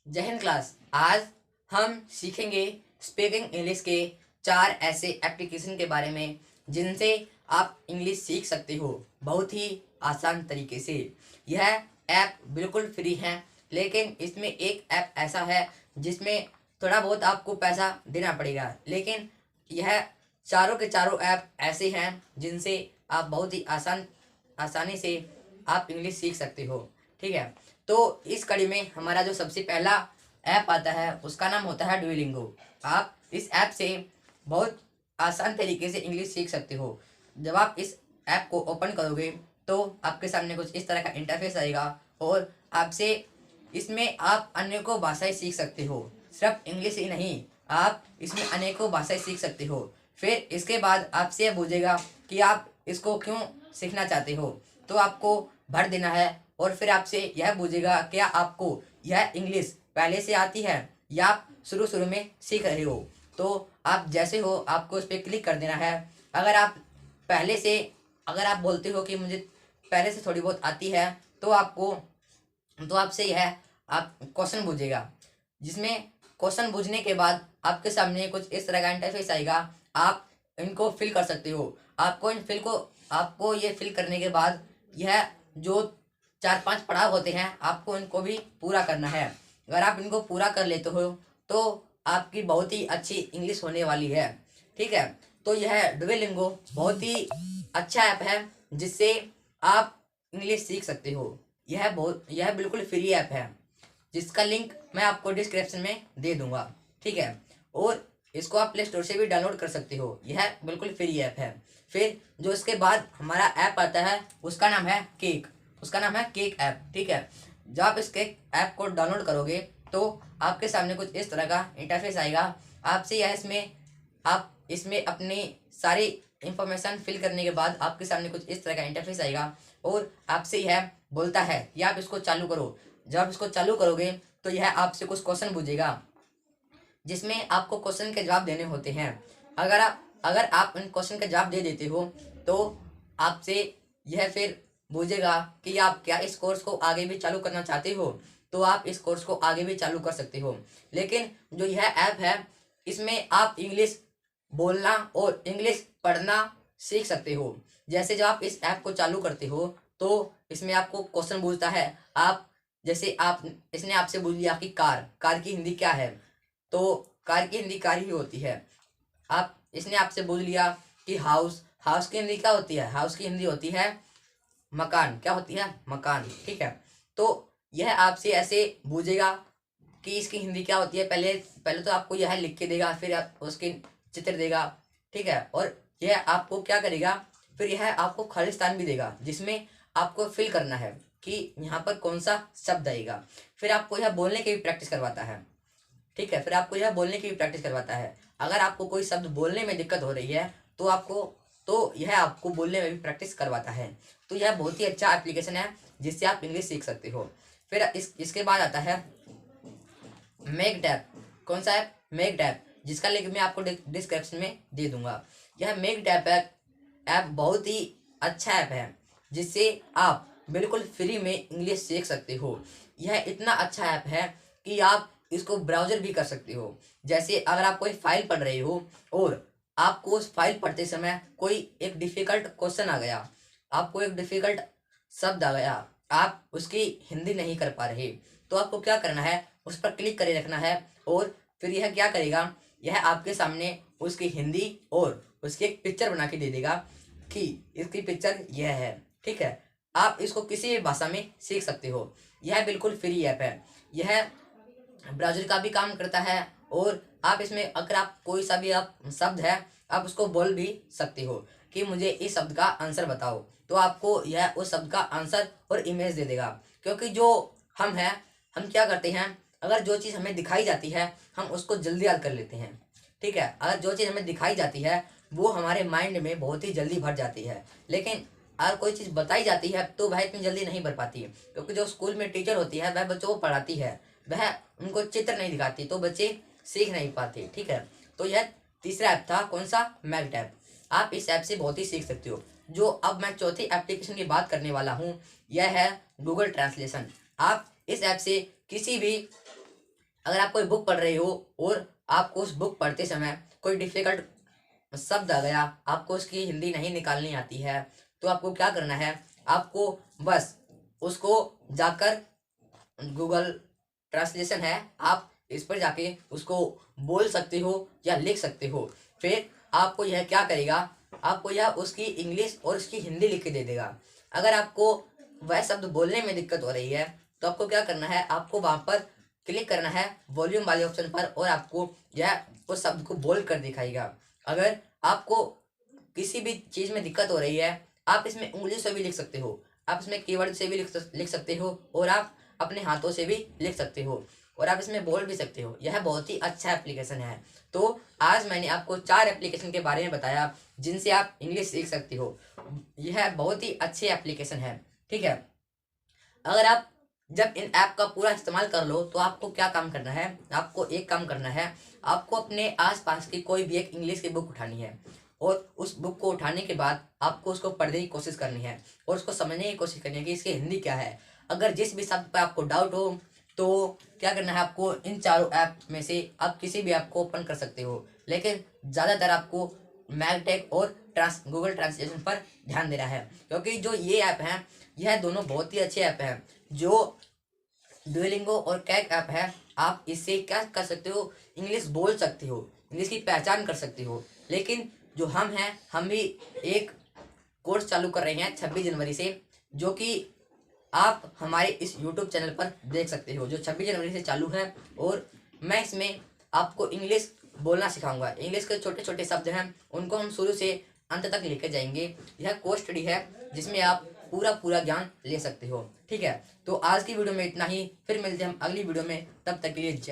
जय हिंद क्लास। आज हम सीखेंगे स्पीकिंग इंग्लिश के 4 ऐसे एप्लीकेशन के बारे में जिनसे आप इंग्लिश सीख सकते हो बहुत ही आसान तरीके से। यह ऐप बिल्कुल फ्री है, लेकिन इसमें एक ऐप ऐसा है जिसमें थोड़ा बहुत आपको पैसा देना पड़ेगा। लेकिन यह चारों के चारों ऐप ऐसे हैं जिनसे आप बहुत ही आसानी से आप इंग्लिश सीख सकते हो। ठीक है, तो इस कड़ी में हमारा जो सबसे पहला ऐप आता है उसका नाम होता है डुओलिंगो। आप इस ऐप से बहुत आसान तरीके से इंग्लिश सीख सकते हो। जब आप इस ऐप को ओपन करोगे तो आपके सामने कुछ इस तरह का इंटरफेस आएगा और आपसे इसमें आप अनेकों भाषाएं सीख सकते हो। सिर्फ इंग्लिश ही नहीं, आप इसमें अनेकों भाषाएं सीख सकते हो। फिर इसके बाद आपसे यह पूछेगा कि आप इसको क्यों सीखना चाहते हो, तो आपको भर देना है। और फिर आपसे यह पूछेगा क्या आपको यह इंग्लिश पहले से आती है या आप शुरू शुरू में सीख रहे हो। तो आप जैसे हो आपको उस पर क्लिक कर देना है। अगर आप पहले से अगर आप बोलते हो कि मुझे पहले से थोड़ी बहुत आती है तो आपसे यह आप क्वेश्चन पूछेगा, जिसमें क्वेश्चन पूछने के बाद आपके सामने कुछ इस तरह का इंटरफेस आएगा। आप इनको फिल कर सकते हो। आपको ये फिल करने के बाद यह जो 4-5 पड़ाव होते हैं आपको इनको भी पूरा करना है। अगर आप इनको पूरा कर लेते हो तो आपकी बहुत ही अच्छी इंग्लिश होने वाली है। ठीक है, तो यह डुओलिंगो बहुत ही अच्छा ऐप है जिससे आप इंग्लिश सीख सकते हो। यह बिल्कुल फ्री ऐप है जिसका लिंक मैं आपको डिस्क्रिप्शन में दे दूंगा। ठीक है, और इसको आप प्ले स्टोर से भी डाउनलोड कर सकते हो। यह बिल्कुल फ्री ऐप है। फिर जो इसके बाद हमारा ऐप आता है उसका नाम है केक ऐप। ठीक है, जब आप इस केक ऐप को डाउनलोड करोगे तो आपके सामने कुछ इस तरह का इंटरफेस आएगा। आपसे यह आप इसमें अपनी सारी इंफॉर्मेशन फिल करने के बाद आपके सामने कुछ इस तरह का इंटरफेस आएगा और आपसे यह बोलता है कि आप इसको चालू करो। जब आप इसको चालू करोगे तो यह आपसे कुछ क्वेश्चन पूछेगा जिसमें आपको क्वेश्चन के जवाब देने होते हैं। अगर आप इन क्वेश्चन के जवाब दे देते हो तो आपसे यह फिर पूछेगा कि आप क्या इस कोर्स को आगे भी चालू करना चाहते हो, तो आप इस कोर्स को आगे भी चालू कर सकते हो। लेकिन जो यह ऐप है इसमें आप इंग्लिश बोलना और इंग्लिश पढ़ना सीख सकते हो। जैसे जब आप इस ऐप को चालू करते हो तो इसमें आपको क्वेश्चन पूछता है। आप जैसे आप इसने आपसे पूछ लिया कि कार की हिंदी क्या है, तो कार की हिंदी कार ही होती है। आप इसने आपसे पूछ लिया कि हाउस की हिंदी क्या होती है, हाउस की हिंदी होती है मकान। क्या होती है? मकान। ठीक है, तो यह आपसे ऐसे पूछेगा कि इसकी हिंदी क्या होती है। पहले पहले तो आपको यह लिख के देगा, फिर उसके चित्र देगा। ठीक है, और यह आपको क्या करेगा, फिर यह आपको खालिस्तान भी देगा जिसमें आपको फिल करना है कि यहाँ पर कौन सा शब्द आएगा। फिर आपको यह बोलने की भी प्रैक्टिस करवाता है। ठीक है, फिर आपको यह बोलने की भी प्रैक्टिस करवाता है। अगर आपको कोई शब्द बोलने में दिक्कत हो रही है तो यह आपको बोलने में भी प्रैक्टिस करवाता है। तो यह बहुत ही अच्छा एप्लीकेशन है जिससे आप इंग्लिश सीख सकते हो। फिर इसके बाद आता है मेक टैप। कौन सा ऐप? मेक टैप, जिसका लिंक मैं आपको डिस्क्रिप्शन में दे दूंगा। यह मेक टैप ऐप बहुत ही अच्छा ऐप है जिससे आप बिल्कुल फ्री में इंग्लिश सीख सकते हो। यह इतना अच्छा ऐप है कि आप इसको ब्राउजर भी कर सकते हो। जैसे अगर आप कोई फाइल पढ़ रहे हो और आपको उस फाइल पढ़ते समय कोई एक डिफिकल्ट क्वेश्चन आ गया, आपको एक डिफिकल्ट शब्द आ गया, आप उसकी हिंदी नहीं कर पा रहे, तो आपको क्या करना है, उस पर क्लिक करे रखना है और फिर यह क्या करेगा, यह आपके सामने उसकी हिंदी और उसकी एक पिक्चर बना के दे देगा कि इसकी पिक्चर यह है। ठीक है, आप इसको किसी भी भाषा में सीख सकते हो। यह बिल्कुल फ्री ऐप है। यह ब्राउजर का भी काम करता है और आप इसमें अगर आप कोई सा भी आप शब्द है आप उसको बोल भी सकते हो कि मुझे इस शब्द का आंसर बताओ, तो आपको यह उस शब्द का आंसर और इमेज दे देगा। क्योंकि जो हम क्या करते हैं, अगर जो चीज़ हमें दिखाई जाती है हम उसको जल्दी याद कर लेते हैं। ठीक है, अगर जो चीज़ हमें दिखाई जाती है वो हमारे माइंड में बहुत ही जल्दी भर जाती है। लेकिन अगर कोई चीज़ बताई जाती है तो वह इतनी जल्दी नहीं भर पाती है, क्योंकि जो स्कूल में टीचर होती है वह बच्चों को पढ़ाती है, वह उनको चित्र नहीं दिखाती, तो बच्चे सीख नहीं पाते। ठीक है, तो यह तीसरा ऐप था। कौन सा? मैग्ट ऐप। आप इस ऐप से बहुत ही सीख सकते हो। जो अब मैं चौथी एप्लीकेशन की बात करने वाला हूँ यह है गूगल ट्रांसलेशन। आप इस ऐप से किसी भी अगर आप कोई बुक पढ़ रहे हो और आपको उस बुक पढ़ते समय कोई डिफिकल्ट शब्द आ गया, आपको उसकी हिंदी नहीं निकालनी आती है, तो आपको क्या करना है, आपको बस उसको जाकर गूगल ट्रांसलेशन है, आप इस पर जाके उसको बोल सकते हो या लिख सकते हो। फिर आपको यह क्या करेगा, आपको यह उसकी इंग्लिश और उसकी हिंदी लिख के दे देगा। अगर आपको वह शब्द बोलने में दिक्कत हो रही है तो आपको क्या करना है, आपको वहाँ पर क्लिक करना है वॉल्यूम वाले ऑप्शन पर और आपको यह उस शब्द को बोल कर दिखाएगा। अगर आपको किसी भी चीज़ में दिक्कत हो रही है, आप इसमें उंगली से भी लिख सकते हो, आप इसमें कीवर्ड से भी लिख सकते हो और आप अपने हाथों से भी लिख सकते हो और आप इसमें बोल भी सकते हो। यह बहुत ही अच्छा एप्लीकेशन है। तो आज मैंने आपको 4 एप्लीकेशन के बारे में बताया जिनसे आप इंग्लिश सीख सकते हो। यह बहुत ही अच्छे एप्लीकेशन है, ठीक है। अगर आप जब इन ऐप का पूरा इस्तेमाल कर लो तो आपको क्या काम करना है, आपको एक काम करना है, आपको अपने आसपास की कोई भी एक इंग्लिश की बुक उठानी है और उस बुक को उठाने के बाद आपको उसको पढ़ने की कोशिश करनी है और उसको समझने की कोशिश करनी है कि इसकी हिंदी क्या है। अगर जिस भी शब्द पर आपको डाउट हो तो क्या करना है, आपको इन चारों ऐप में से आप किसी भी ऐप को ओपन कर सकते हो, लेकिन ज़्यादातर आपको मैगटेक और गूगल ट्रांसलेशन पर ध्यान देना है, क्योंकि जो ये ऐप हैं यह दोनों बहुत ही अच्छे ऐप हैं। जो डुओलिंगो और कैक ऐप है, आप इससे क्या कर सकते हो, इंग्लिश बोल सकते हो, इंग्लिश की पहचान कर सकते हो। लेकिन जो हम हैं, हम भी एक कोर्स चालू कर रहे हैं 26 जनवरी से, जो कि आप हमारे इस यूट्यूब चैनल पर देख सकते हो, जो 26 जनवरी से चालू है। और मैं इसमें आपको इंग्लिश बोलना सिखाऊंगा। इंग्लिश के छोटे छोटे शब्द हैं, उनको हम शुरू से अंत तक लेकर जाएंगे। यह कोर्स स्टडी है जिसमें आप पूरा पूरा ज्ञान ले सकते हो, ठीक है। तो आज की वीडियो में इतना ही, फिर मिलते हैं हम अगली वीडियो में, तब तक के लिए जय।